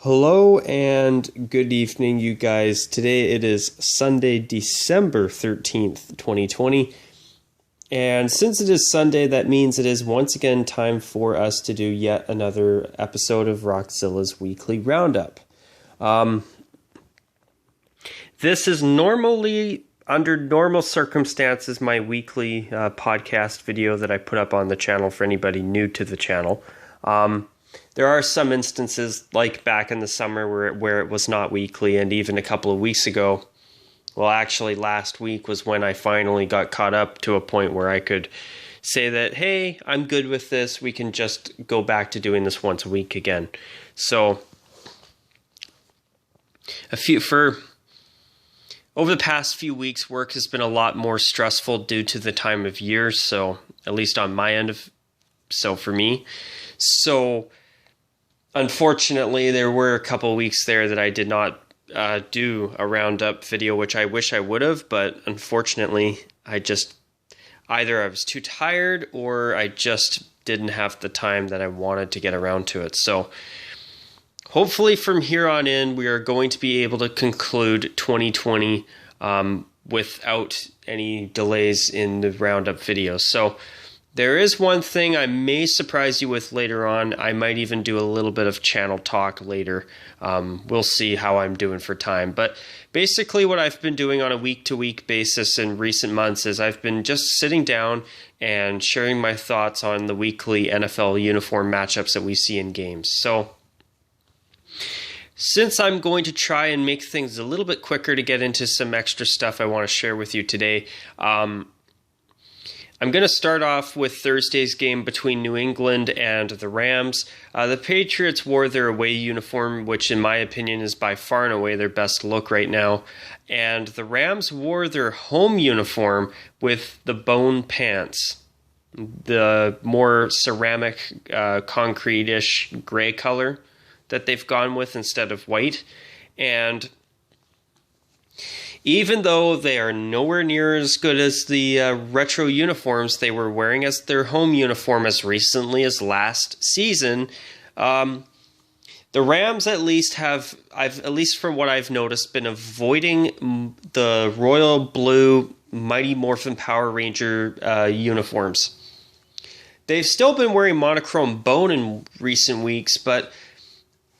Hello and good evening, you guys. Today it is Sunday, December 13th, 2020. And since it is Sunday, that means it is once again time for us to do yet another episode of Rockzilla's weekly roundup. This is normally, under normal circumstances, my weekly podcast video that I put up on the channel for anybody new to the channel. There are some instances, like back in the summer, where it was not weekly, and even a couple of weeks ago, well, actually last week was when I finally got caught up to a point where I could say that, hey, I'm good with this, we can just go back to doing this once a week again. So, over the past few weeks, work has been a lot more stressful due to the time of year, so, at least on my end for me. So, unfortunately, there were a couple weeks there that I did not do a roundup video, which I wish I would have, but unfortunately, either I was too tired or I just didn't have the time that I wanted to get around to it. So, hopefully from here on in, we are going to be able to conclude 2020 without any delays in the roundup videos. So, there is one thing I may surprise you with later on. I might even do a little bit of channel talk later. We'll see how I'm doing for time. But basically what I've been doing on a week-to-week basis in recent months is I've been just sitting down and sharing my thoughts on the weekly NFL uniform matchups that we see in games. So, since I'm going to try and make things a little bit quicker to get into some extra stuff I want to share with you today, I'm going to start off with Thursday's game between New England and the Rams. The Patriots wore their away uniform, which in my opinion is by far and away their best look right now. And the Rams wore their home uniform with the bone pants, the more ceramic, concrete-ish gray color that they've gone with instead of white. And even though they are nowhere near as good as the retro uniforms they were wearing as their home uniform as recently as last season, the Rams at least at least from what I've noticed, been avoiding the royal blue Mighty Morphin Power Ranger uniforms. They've still been wearing monochrome bone in recent weeks, but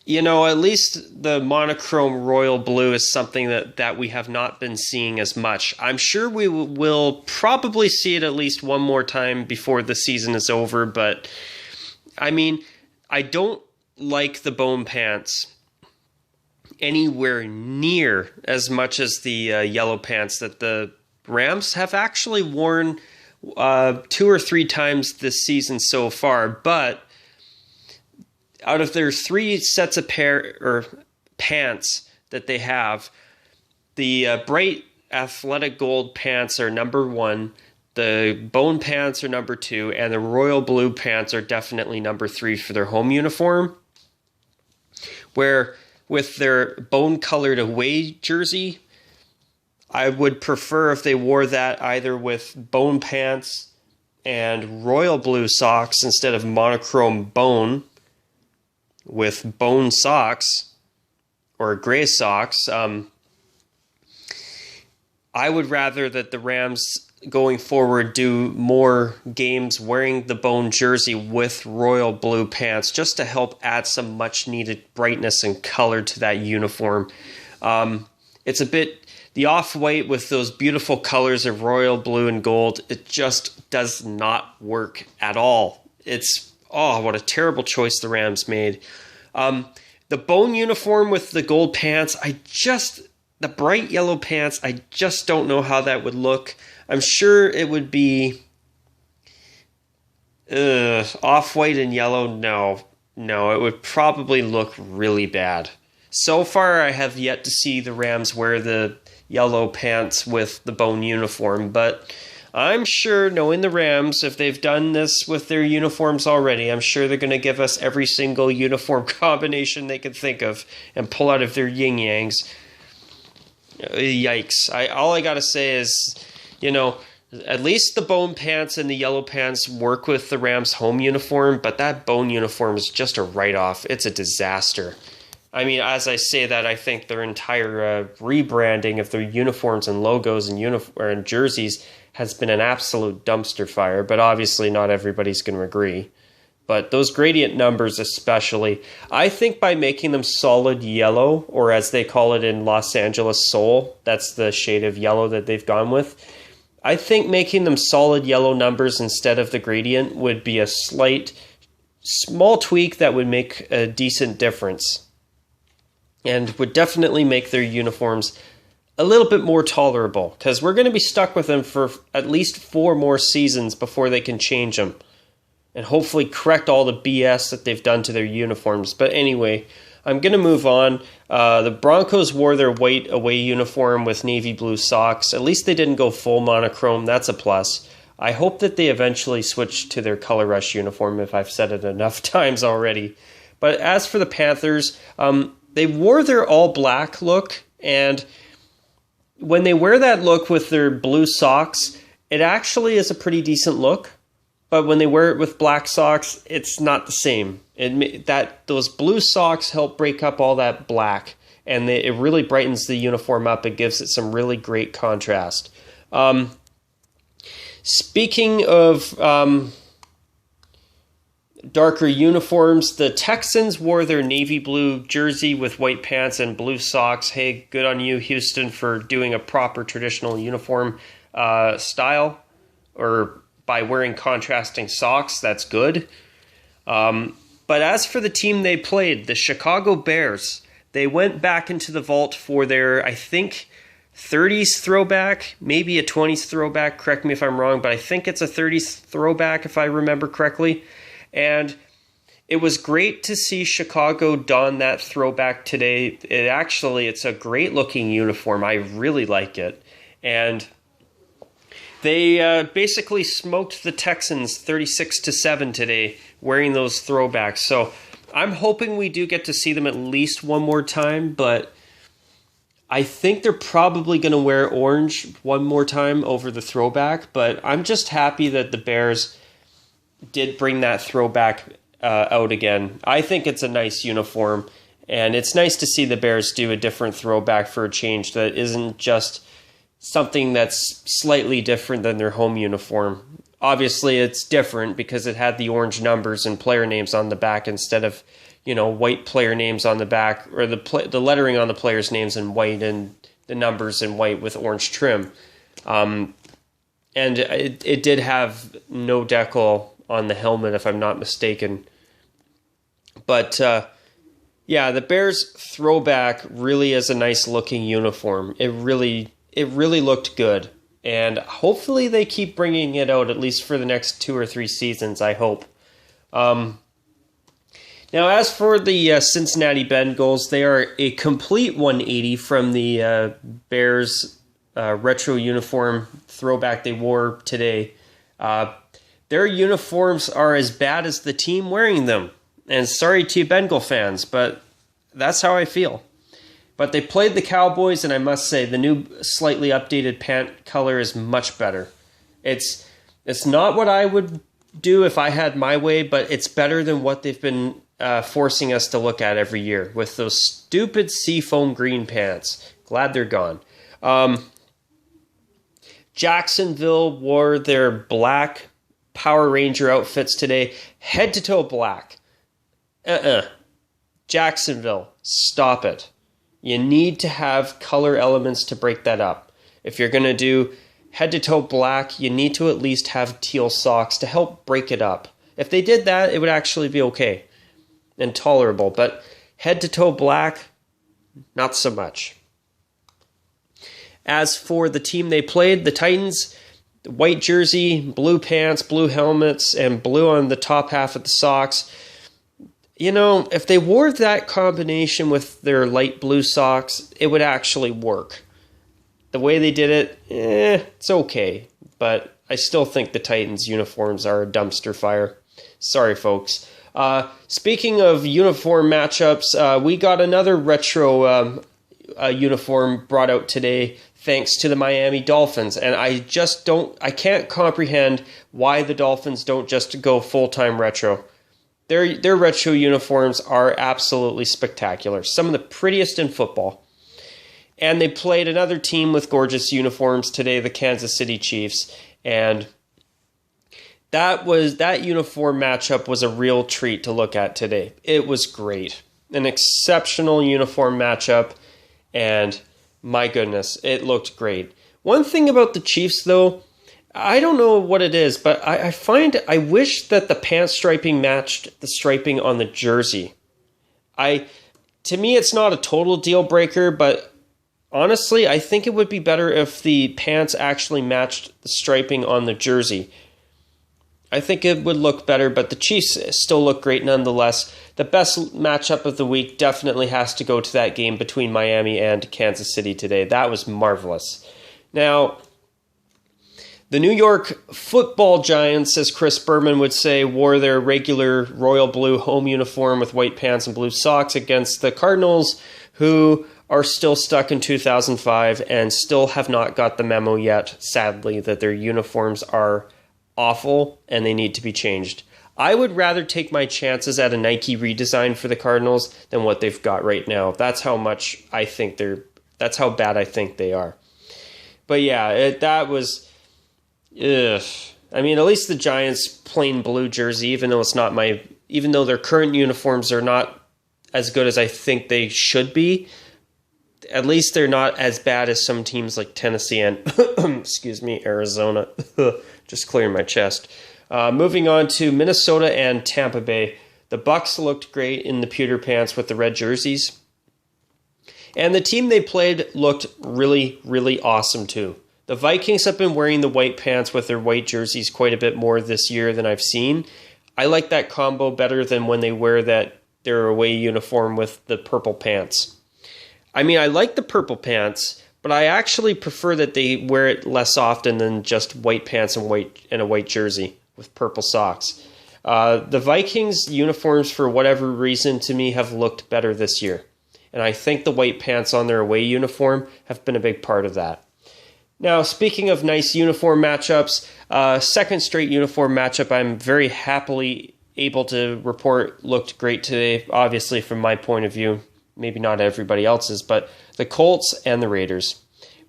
you know, at least the monochrome royal blue is something that we have not been seeing as much. I'm sure we will probably see it at least one more time before the season is over, but I mean, I don't like the bone pants anywhere near as much as the yellow pants that the Rams have actually worn 2 or 3 times this season so far, but out of their 3 sets of pants that they have, the bright athletic gold pants are number 1, the bone pants are number 2, and the royal blue pants are definitely number 3 for their home uniform. Where with their bone-colored away jersey, I would prefer if they wore that either with bone pants and royal blue socks instead of monochrome bone with bone socks or gray socks. I would rather that the Rams going forward do more games wearing the bone jersey with royal blue pants just to help add some much needed brightness and color to that uniform. It's a bit the off-white with those beautiful colors of royal blue and gold. It just does not work at all. What a terrible choice the Rams made. The bone uniform with the gold pants, the bright yellow pants, I just don't know how that would look. I'm sure it would be off-white and yellow. No, it would probably look really bad. So far, I have yet to see the Rams wear the yellow pants with the bone uniform, but I'm sure, knowing the Rams, if they've done this with their uniforms already, I'm sure they're going to give us every single uniform combination they can think of and pull out of their yin-yangs. Yikes. All I got to say is, at least the bone pants and the yellow pants work with the Rams' home uniform, but that bone uniform is just a write-off. It's a disaster. I mean, as I say that, I think their entire rebranding of their uniforms and logos and jerseys has been an absolute dumpster fire, but obviously not everybody's going to agree. But those gradient numbers especially, I think by making them solid yellow, or as they call it in Los Angeles, Soul, that's the shade of yellow that they've gone with, I think making them solid yellow numbers instead of the gradient would be a small tweak that would make a decent difference and would definitely make their uniforms a little bit more tolerable, because we're going to be stuck with them for at least 4 more seasons before they can change them and hopefully correct all the BS that they've done to their uniforms. But anyway, I'm going to move on. The Broncos wore their white away uniform with navy blue socks. At least they didn't go full monochrome. That's a plus. I hope that they eventually switch to their Color Rush uniform, if I've said it enough times already. But as for the Panthers, they wore their all-black look, and when they wear that look with their blue socks, it actually is a pretty decent look. But when they wear it with black socks, it's not the same. Those blue socks help break up all that black, and it really brightens the uniform up. It gives it some really great contrast. Speaking of darker uniforms, the Texans wore their navy blue jersey with white pants and blue socks. Hey, good on you, Houston, for doing a proper traditional uniform style, or by wearing contrasting socks. That's good. But as for the team they played, the Chicago Bears, they went back into the vault for their, I think, 30s throwback, maybe a 20s throwback. Correct me if I'm wrong, but I think it's a 30s throwback if I remember correctly. And it was great to see Chicago don that throwback today. It's a great looking uniform. I really like it. And they basically smoked the Texans 36-7 today wearing those throwbacks. So I'm hoping we do get to see them at least one more time, but I think they're probably going to wear orange one more time over the throwback. But I'm just happy that the Bears did bring that throwback out again. I think it's a nice uniform, and it's nice to see the Bears do a different throwback for a change that isn't just something that's slightly different than their home uniform. Obviously, it's different because it had the orange numbers and player names on the back instead of, white player names on the back, or the lettering on the players' names in white and the numbers in white with orange trim. And it did have no decal on the helmet, if I'm not mistaken. But the Bears throwback really is a nice looking uniform. It really looked good, and hopefully they keep bringing it out at least for the next 2 or 3 seasons, I hope. Now, as for the Cincinnati Bengals, they are a complete 180 from the Bears retro uniform throwback they wore today. Their uniforms are as bad as the team wearing them, and sorry to you Bengal fans, but that's how I feel. But they played the Cowboys, and I must say the new slightly updated pant color is much better. It's not what I would do if I had my way, but it's better than what they've been forcing us to look at every year with those stupid seafoam green pants. Glad they're gone. Jacksonville wore their black Power Ranger outfits today, head to toe black. Jacksonville, stop it. You need to have color elements to break that up. If you're going to do head to toe black, you need to at least have teal socks to help break it up. If they did that, it would actually be okay and tolerable. But head to toe black, not so much. As for the team they played, the Titans, white jersey, blue pants, blue helmets, and blue on the top half of the socks. If they wore that combination with their light blue socks, it would actually work. The way they did it, it's okay. But I still think the Titans' uniforms are a dumpster fire. Sorry, folks. Speaking of uniform matchups, we got another retro uniform brought out today thanks to the Miami Dolphins. And I can't comprehend why the Dolphins don't just go full-time retro. Their retro uniforms are absolutely spectacular. Some of the prettiest in football. And they played another team with gorgeous uniforms today, the Kansas City Chiefs. And that uniform matchup was a real treat to look at today. It was great. An exceptional uniform matchup. And my goodness, it looked great. One thing about the Chiefs, though, I don't know what it is, but I wish that the pant striping matched the striping on the jersey. To me, it's not a total deal breaker, but honestly, I think it would be better if the pants actually matched the striping on the jersey. I think it would look better, but the Chiefs still look great nonetheless. The best matchup of the week definitely has to go to that game between Miami and Kansas City today. That was marvelous. Now, the New York Football Giants, as Chris Berman would say, wore their regular royal blue home uniform with white pants and blue socks against the Cardinals, who are still stuck in 2005 and still have not got the memo yet, sadly, that their uniforms are awful and they need to be changed. I would rather take my chances at a Nike redesign for the Cardinals than what they've got right now. That's how bad I think they are. But yeah, that was... Ugh. I mean, at least the Giants plain blue jersey, even though their current uniforms are not as good as I think they should be, at least they're not as bad as some teams like Tennessee and Arizona. Just clearing my chest. Moving on to Minnesota and Tampa Bay. The Bucs looked great in the pewter pants with the red jerseys. And the team they played looked really, really awesome too. The Vikings have been wearing the white pants with their white jerseys quite a bit more this year than I've seen. I like that combo better than when they wear their away uniform with the purple pants. I mean, I like the purple pants, but I actually prefer that they wear it less often than just white pants and a white jersey with purple socks. The Vikings uniforms, for whatever reason, to me have looked better this year. And I think the white pants on their away uniform have been a big part of that. Now, speaking of nice uniform matchups, second straight uniform matchup I'm very happily able to report looked great today, obviously from my point of view. Maybe not everybody else's, but the Colts and the Raiders.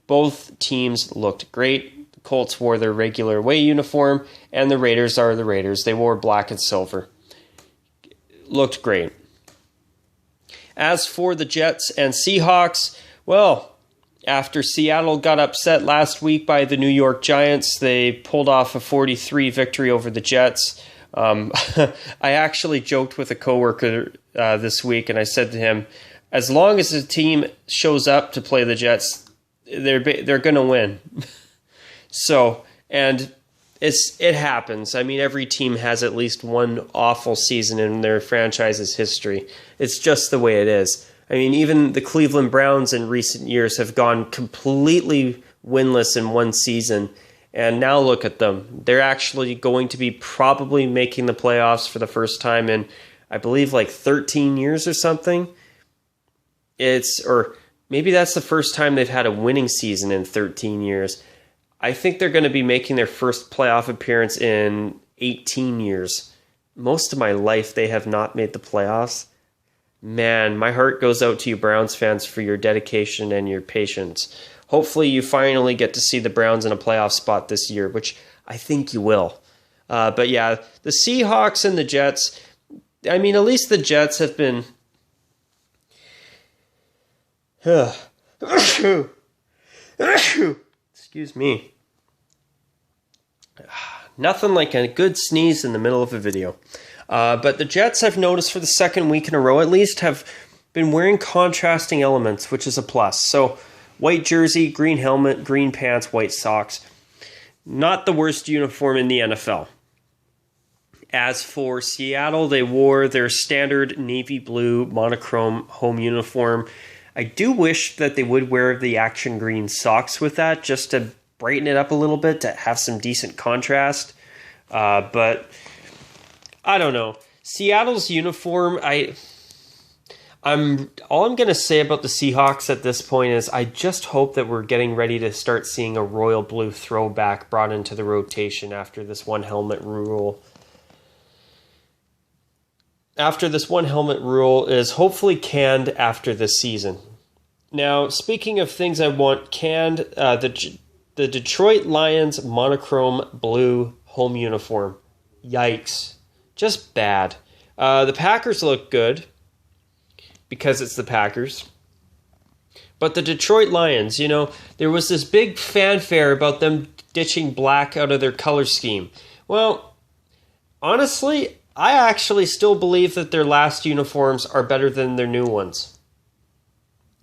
Both teams looked great. The Colts wore their regular away uniform, and the Raiders are the Raiders. They wore black and silver. Looked great. As for the Jets and Seahawks, well, after Seattle got upset last week by the New York Giants, they pulled off a 43 victory over the Jets. I actually joked with a coworker this week, and I said to him, as long as the team shows up to play the Jets, they're going to win. So, and it happens. I mean, every team has at least one awful season in their franchise's history. It's just the way it is. I mean, even the Cleveland Browns in recent years have gone completely winless in one season. And now look at them. They're actually going to be probably making the playoffs for the first time in, I believe, like 13 years or something. Or maybe that's the first time they've had a winning season in 13 years. I think they're going to be making their first playoff appearance in 18 years. Most of my life, they have not made the playoffs. Man, my heart goes out to you Browns fans for your dedication and your patience. Hopefully you finally get to see the Browns in a playoff spot this year, which I think you will. But yeah, the Seahawks and the Jets, I mean, at least the Jets have been... Excuse me. Nothing like a good sneeze in the middle of a video. But the Jets, I've noticed for the second week in a row at least, have been wearing contrasting elements, which is a plus. So, white jersey, green helmet, green pants, white socks. Not the worst uniform in the NFL. As for Seattle, they wore their standard navy blue monochrome home uniform. I do wish that they would wear the action green socks with that, just to brighten it up a little bit, to have some decent contrast. But I don't know. Seattle's uniform, all I'm going to say about the Seahawks at this point is I just hope that we're getting ready to start seeing a royal blue throwback brought into the rotation after this one helmet rule. after this one helmet rule is hopefully canned after this season. Now, speaking of things I want canned, the Detroit Lions monochrome blue home uniform. Yikes. Just bad. The Packers look good because it's the Packers. But the Detroit Lions, there was this big fanfare about them ditching black out of their color scheme. Well, honestly, I actually still believe that their last uniforms are better than their new ones.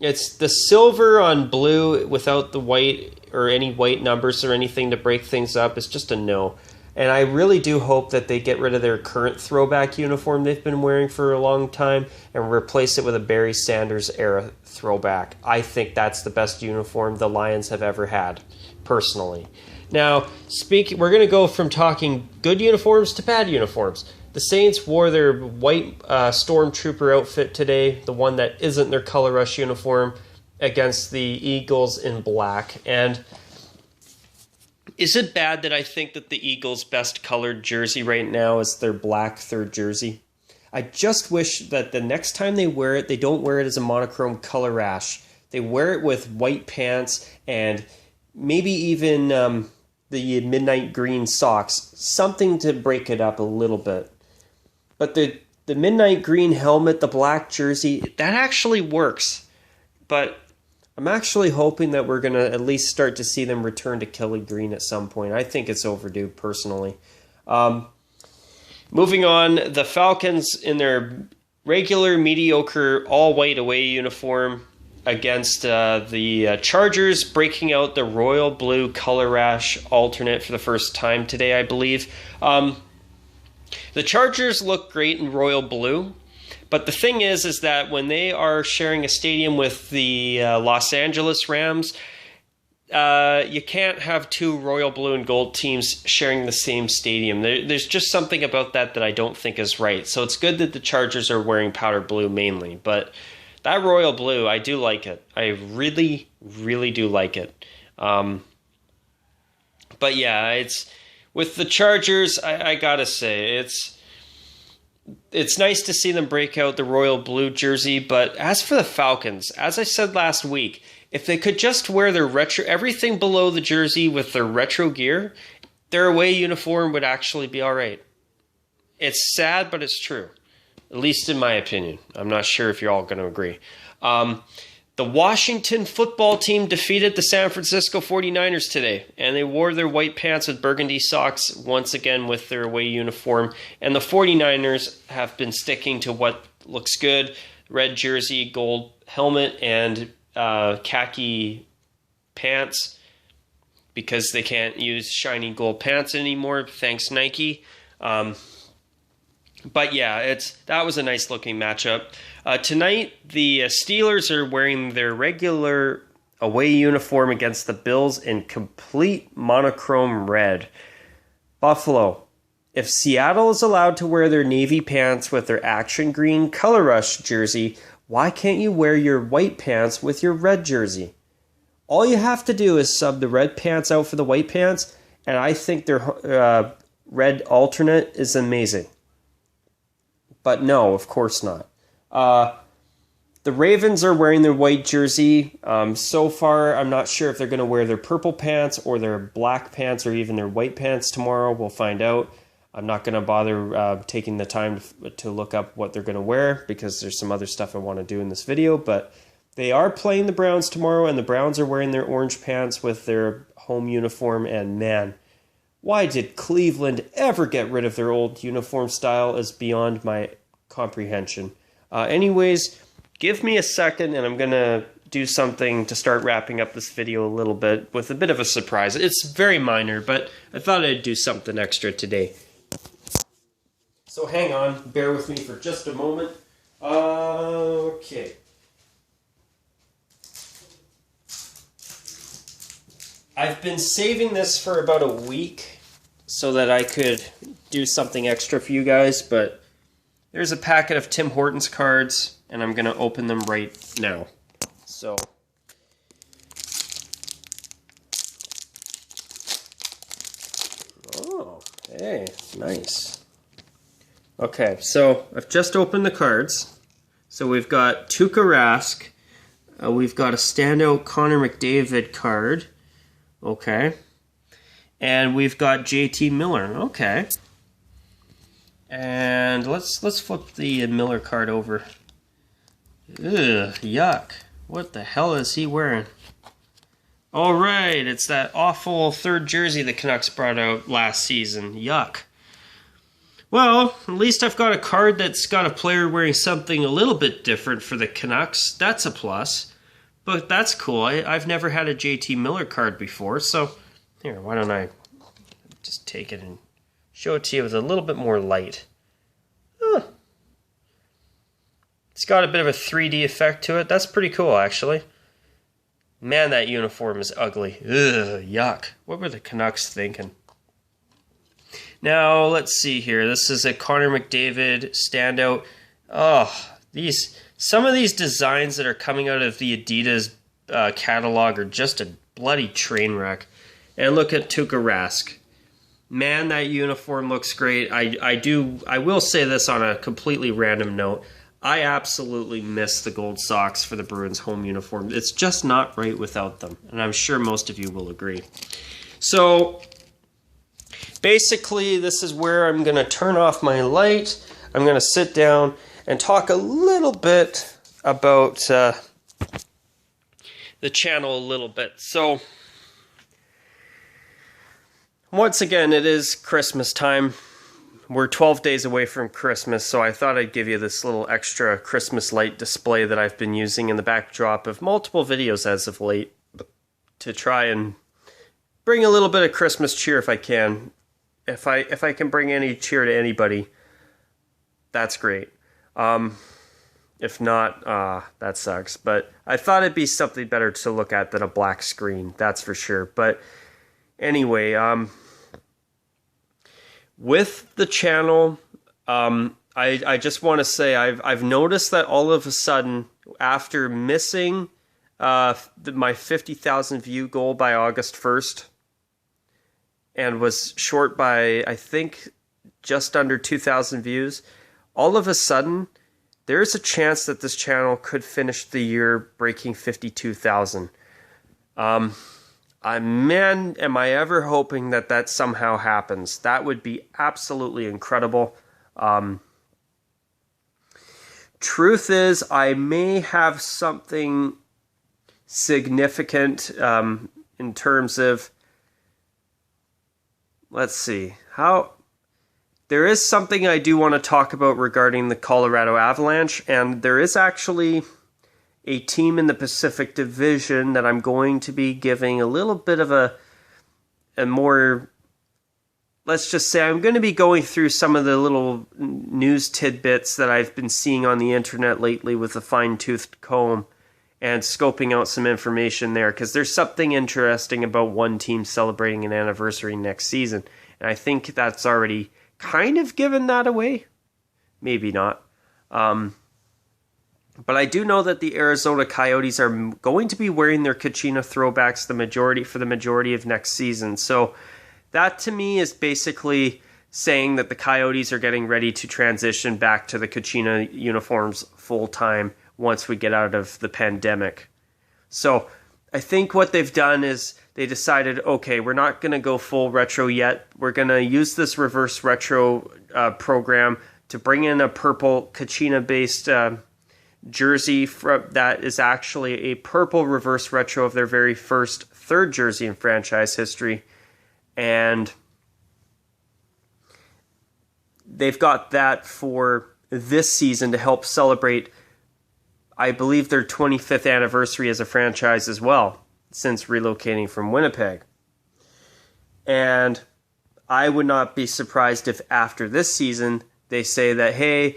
It's the silver on blue without the white or any white numbers or anything to break things up. It's just a no. And I really do hope that they get rid of their current throwback uniform they've been wearing for a long time and replace it with a Barry Sanders era throwback. I think that's the best uniform the Lions have ever had, personally. Now, we're going to go from talking good uniforms to bad uniforms. The Saints wore their white Stormtrooper outfit today, the one that isn't their Color Rush uniform, against the Eagles in black. And is it bad that I think that the Eagles' best colored jersey right now is their black third jersey? I just wish that the next time they wear it, they don't wear it as a monochrome color rash. They wear it with white pants and maybe even the midnight green socks, something to break it up a little bit. But the midnight green helmet, the black jersey, that actually works. But I'm actually hoping that we're going to at least start to see them return to Kelly Green at some point. I think it's overdue, personally. Moving on, the Falcons in their regular, mediocre, all-white away uniform against the Chargers, breaking out the royal blue color rash alternate for the first time today, I believe. The Chargers look great in royal blue. But the thing is that when they are sharing a stadium with the Los Angeles Rams, you can't have two royal blue and gold teams sharing the same stadium. There's just something about that I don't think is right. So it's good that the Chargers are wearing powder blue mainly. But that royal blue, I do like it. I really, really do like it. But yeah, it's with the Chargers, I gotta say, it's nice to see them break out the royal blue jersey, but as for the Falcons, as I said last week, if they could just wear their everything below the jersey with their retro gear, their away uniform would actually be all right. It's sad, but it's true, at least in my opinion. I'm not sure if you're all going to agree. The Washington football team defeated the San Francisco 49ers today, and they wore their white pants with burgundy socks once again with their away uniform. And the 49ers have been sticking to what looks good: red jersey, gold helmet, and khaki pants, because they can't use shiny gold pants anymore, thanks Nike. But yeah, that was a nice looking matchup. Tonight, the Steelers are wearing their regular away uniform against the Bills in complete monochrome red. Buffalo, if Seattle is allowed to wear their navy pants with their action green color rush jersey, why can't you wear your white pants with your red jersey? All you have to do is sub the red pants out for the white pants, and I think their red alternate is amazing. But no, of course not. The Ravens are wearing their white jersey. So far, I'm not sure if they're going to wear their purple pants or their black pants or even their white pants tomorrow. We'll find out. I'm not going to bother taking the time to look up what they're going to wear because there's some other stuff I want to do in this video. But they are playing the Browns tomorrow, and the Browns are wearing their orange pants with their home uniform. And man, why did Cleveland ever get rid of their old uniform style is beyond my comprehension. Anyways, give me a second and I'm going to do something to start wrapping up this video a little bit with a bit of a surprise. It's very minor, but I thought I'd do something extra today. So hang on, bear with me for just a moment. Okay. I've been saving this for about a week so that I could do something extra for you guys, but there's a packet of Tim Hortons cards, and I'm going to open them right now. So, oh, hey, nice. Okay, so I've just opened the cards. So we've got Tuukka Rask. We've got a standout Connor McDavid card. Okay. And we've got JT Miller. Okay. And let's flip the Miller card over. Ugh, yuck. What the hell is he wearing? All right, it's that awful third jersey the Canucks brought out last season. Yuck. Well, at least I've got a card that's got a player wearing something a little bit different for the Canucks. That's a plus. But that's cool. I've never had a JT Miller card before, so here, why don't I just take it and show it to you with a little bit more light. It's got a bit of a 3D effect to it. That's pretty cool, actually. Man, that uniform is ugly. Ugh, yuck. What were the Canucks thinking? Now, let's see here. This is a Connor McDavid standout. Oh, some of these designs that are coming out of the Adidas catalog are just a bloody train wreck. And look at Tuukka Rask. Man, that uniform looks great. I will say this on a completely random note. I absolutely miss the gold socks for the Bruins home uniform. It's just not right without them. And I'm sure most of you will agree. So basically, this is where I'm going to turn off my light. I'm going to sit down and talk a little bit about the channel a little bit. So once again, it is Christmas time. We're 12 days away from Christmas, so I thought I'd give you this little extra Christmas light display that I've been using in the backdrop of multiple videos as of late to try and bring a little bit of Christmas cheer if I can. If I can bring any cheer to anybody, that's great. If not, that sucks. But I thought it'd be something better to look at than a black screen, that's for sure. But anyway, with the channel, I just want to say I've noticed that all of a sudden, after missing my 50,000 view goal by August 1st, and was short by, I think, just under 2,000 views, all of a sudden, there's a chance that this channel could finish the year breaking 52,000. Man, am I ever hoping that somehow happens. That would be absolutely incredible. Truth is, I may have something significant in terms of, let's see, there is something I do want to talk about regarding the Colorado Avalanche, and there is actually a team in the Pacific Division that I'm going to be giving a little bit of a more, let's just say, I'm going to be going through some of the little news tidbits that I've been seeing on the internet lately with a fine-toothed comb and scoping out some information there, because there's something interesting about one team celebrating an anniversary next season, and I think that's already kind of given that away. Maybe not. But I do know that the Arizona Coyotes are going to be wearing their Kachina throwbacks for the majority of next season. So that to me is basically saying that the Coyotes are getting ready to transition back to the Kachina uniforms full time once we get out of the pandemic. So I think what they've done is they decided, okay, we're not going to go full retro yet. We're going to use this reverse retro program to bring in a purple Kachina-based jersey that is actually a purple reverse retro of their very first third jersey in franchise history. And they've got that for this season to help celebrate, I believe, their 25th anniversary as a franchise as well, since relocating from Winnipeg. And I would not be surprised if after this season they say that, hey,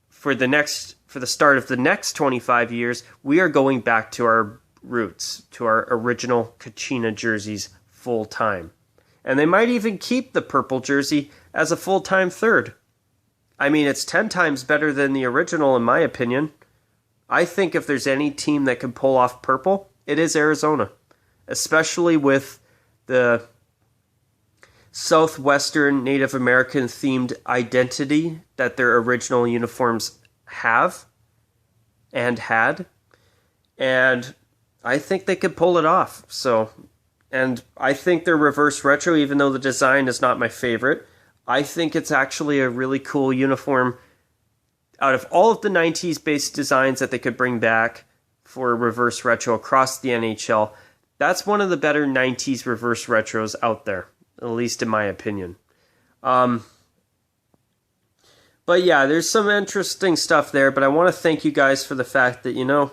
for the start of the next 25 years, we are going back to our roots, to our original Kachina jerseys full time. And they might even keep the purple jersey as a full-time third. I mean, it's 10 times better than the original, in my opinion. I think if there's any team that can pull off purple, it is Arizona. Especially with the Southwestern Native American themed identity that their original uniforms have and had. And I think they could pull it off. And I think their reverse retro, even though the design is not my favorite, I think it's actually a really cool uniform. Out of all of the 90s based designs that they could bring back for reverse retro across the NHL, that's one of the better 90s reverse retros out there, at least in my opinion. But yeah, there's some interesting stuff there, but I want to thank you guys for the fact that,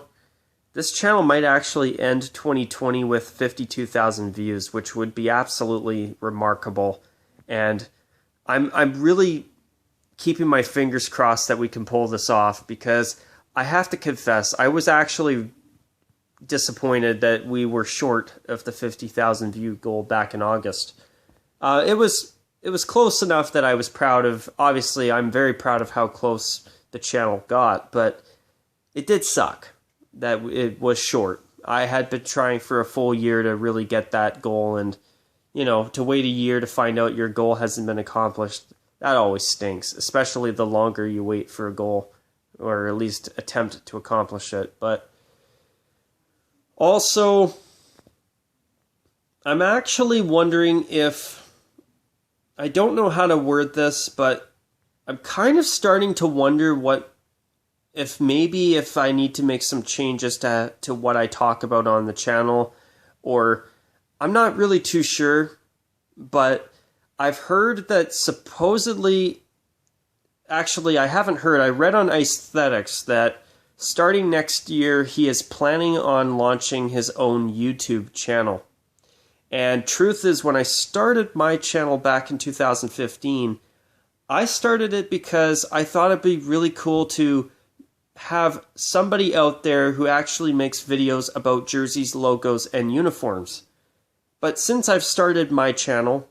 this channel might actually end 2020 with 52,000 views, which would be absolutely remarkable. And I'm really keeping my fingers crossed that we can pull this off, because I have to confess, I was actually disappointed that we were short of the 50,000 view goal back in August. It was close enough that I was proud of. Obviously, I'm very proud of how close the channel got, but it did suck that it was short. I had been trying for a full year to really get that goal, and to wait a year to find out your goal hasn't been accomplished, that always stinks, especially the longer you wait for a goal, or at least attempt to accomplish it. But also, I'm actually wondering if, I don't know how to word this, but I'm kind of starting to wonder if I need to make some changes to what I talk about on the channel, or I'm not really too sure, but I've heard that supposedly, actually I haven't heard, I read on Aesthetics that starting next year he is planning on launching his own YouTube channel. And truth is, when I started my channel back in 2015, I started it because I thought it'd be really cool to have somebody out there who actually makes videos about jerseys, logos, and uniforms. But since I've started my channel,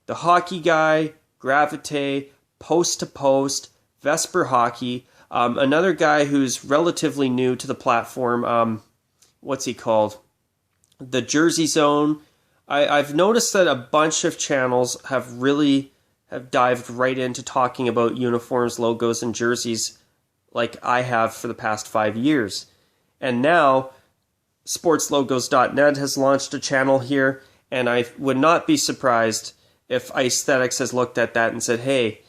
The Hockey Guy, Gravite, Post to Post, Vesper Hockey, another guy who's relatively new to the platform, what's he called? The Jersey Zone. I've noticed that a bunch of channels have dived right into talking about uniforms, logos, and jerseys like I have for the past 5 years. And now, sportslogos.net has launched a channel here, and I would not be surprised if Aesthetics has looked at that and said, hey,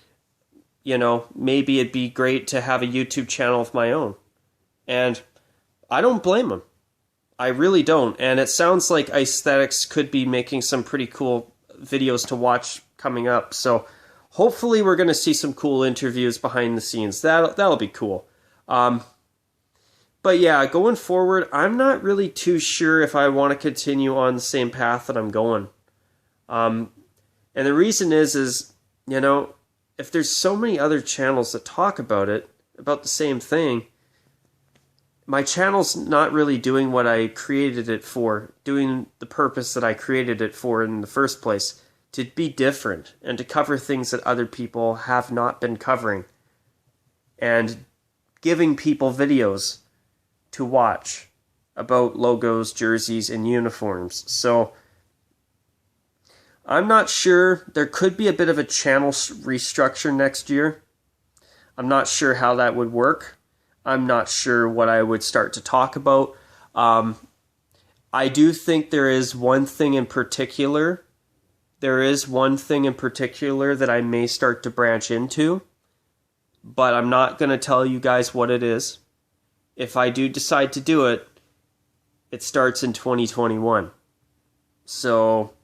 maybe it'd be great to have a YouTube channel of my own. And I don't blame them. I really don't. And it sounds like Aesthetics could be making some pretty cool videos to watch coming up. So hopefully we're going to see some cool interviews behind the scenes. That'll be cool. But yeah, going forward, I'm not really too sure if I want to continue on the same path that I'm going. And the reason is, if there's so many other channels that talk about the same thing, my channel's not really doing what I created it for, doing the purpose that I created it for in the first place, to be different and to cover things that other people have not been covering, and giving people videos to watch about logos, jerseys, and uniforms. So I'm not sure. There could be a bit of a channel restructure next year. I'm not sure how that would work. I'm not sure what I would start to talk about. I do think there is one thing in particular. There is one thing in particular that I may start to branch into, but I'm not going to tell you guys what it is. If I do decide to do it, it starts in 2021. So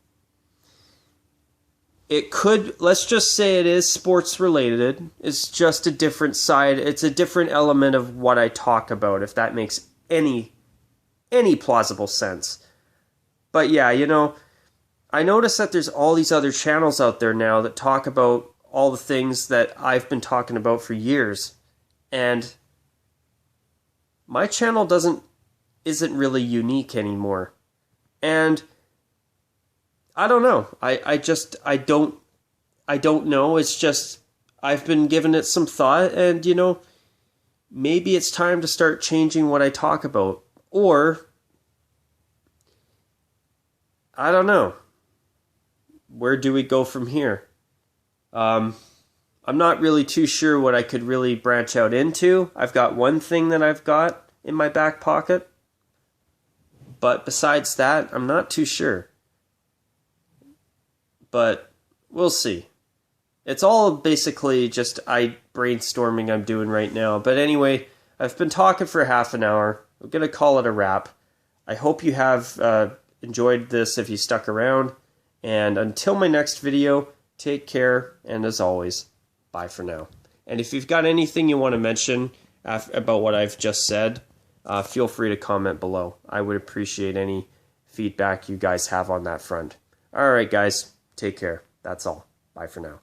it could, let's just say it is sports related. It's just a different side. It's a different element of what I talk about, if that makes any plausible sense. But yeah, I notice that there's all these other channels out there now that talk about all the things that I've been talking about for years. And my channel isn't really unique anymore. And I don't know. I don't know. It's just, I've been giving it some thought, and, maybe it's time to start changing what I talk about. Or, I don't know. where do we go from here? I'm not really too sure what I could really branch out into. I've got one thing that I've got in my back pocket, but besides that, I'm not too sure. But we'll see. It's all basically just brainstorming I'm doing right now. But anyway, I've been talking for half an hour. I'm going to call it a wrap. I hope you have enjoyed this if you stuck around. And until my next video, take care. And as always, bye for now. And if you've got anything you want to mention about what I've just said, feel free to comment below. I would appreciate any feedback you guys have on that front. All right, guys, take care. That's all. Bye for now.